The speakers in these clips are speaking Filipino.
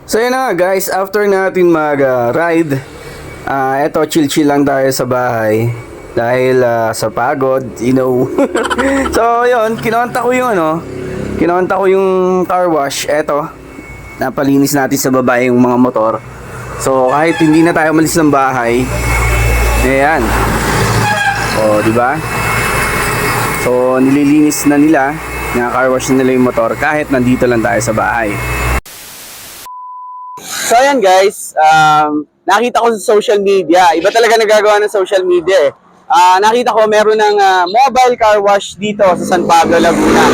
So yun na nga guys, after natin mag-ride, eto chill-chill lang tayo sa bahay dahil sa pagod, you know. So yun, kinontak ko yung car wash. Eto, napalinis natin sa babae yung mga motor. So kahit hindi na tayo malis ng bahay, ayan. O, di ba? So nililinis na nila, car wash na nila yung motor kahit nandito lang tayo sa bahay. So ayan guys, nakita ko sa social media, iba talaga nagagawa ng social media eh. Nakita ko meron ng mobile car wash dito sa San Pablo, Laguna.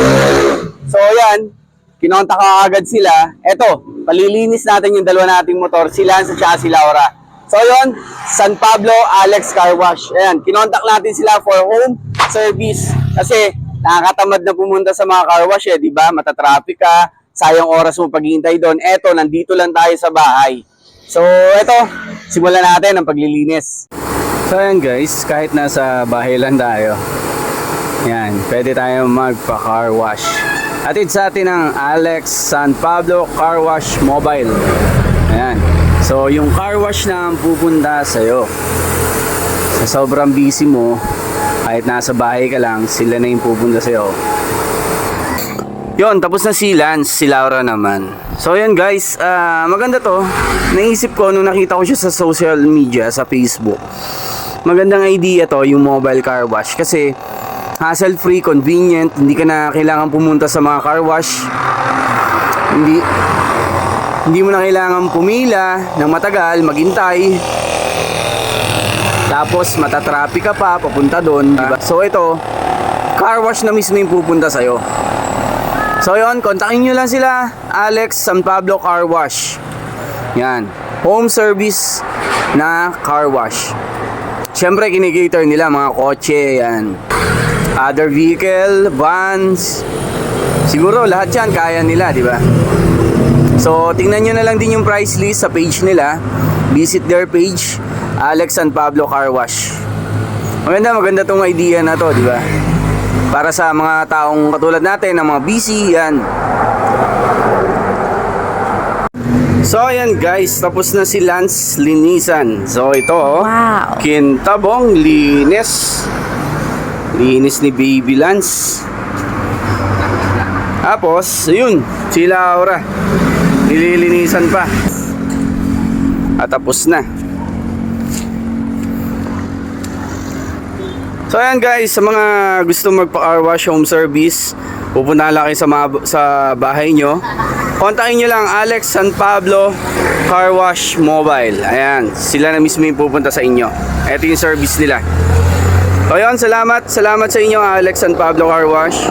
So ayan, kinontak ko agad sila. Eto, palilinis natin yung dalawa nating motor, si Lance at si Laura. So yun, San Pablo Alex Car Wash. Ayan, kinontak natin sila for home service. Kasi nakakatamad na pumunta sa mga car wash eh, di ba? Matatraffic ka. Sayang oras mo paghihintay doon. Eto, nandito lang tayo sa bahay. So, eto, simulan natin ang paglilinis. So, ayan guys, kahit nasa bahay lang tayo, yan, pwede tayo magpa-car wash. Atid sa atin ang Alex San Pablo Car Wash Mobile. Ayan. So, yung car wash na ang pupunta sa'yo. Sa sobrang busy mo, kahit nasa bahay ka lang, sila na yung pupunta sa'yo. Yon, tapos na si Lance, si Laura naman. So yun guys, maganda to. Naisip ko nung nakita ko siya sa social media, sa Facebook. Magandang idea to, yung mobile car wash. Kasi hassle free, convenient. Hindi ka na kailangan pumunta sa mga car wash. Hindi mo na kailangan pumila ng matagal, maghintay. Tapos matatraffic ka pa, papunta doon, diba? So ito, car wash na mismo yung pupunta sa'yo. So yun, kontakin nyo lang sila, Alex San Pablo Car Wash. Yan, home service na car wash. Siyempre kinikater nila mga kotse, yan. Other vehicle, vans. Siguro lahat yan kaya nila, di ba? So tingnan nyo na lang din yung price list sa page nila. Visit their page, Alex San Pablo Car Wash. Maganda tong idea na to, di ba? Para sa mga taong katulad natin, ng mga busy, yan. So ayan guys, tapos na si Lance linisan. So ito, wow. Kintabong linis. Linis ni Baby Lance. Tapos, ayun, si Laura. Nililinisan pa. At tapos na. So ayan guys, sa mga gusto magpa-car wash home service, pupunta lang kayo sa bahay nyo. Kontakin nyo lang Alex San Pablo Car Wash Mobile. Ayan, sila na mismo yung pupunta sa inyo. Ito yung service nila. So ayan, salamat sa inyo Alex San Pablo Car Wash.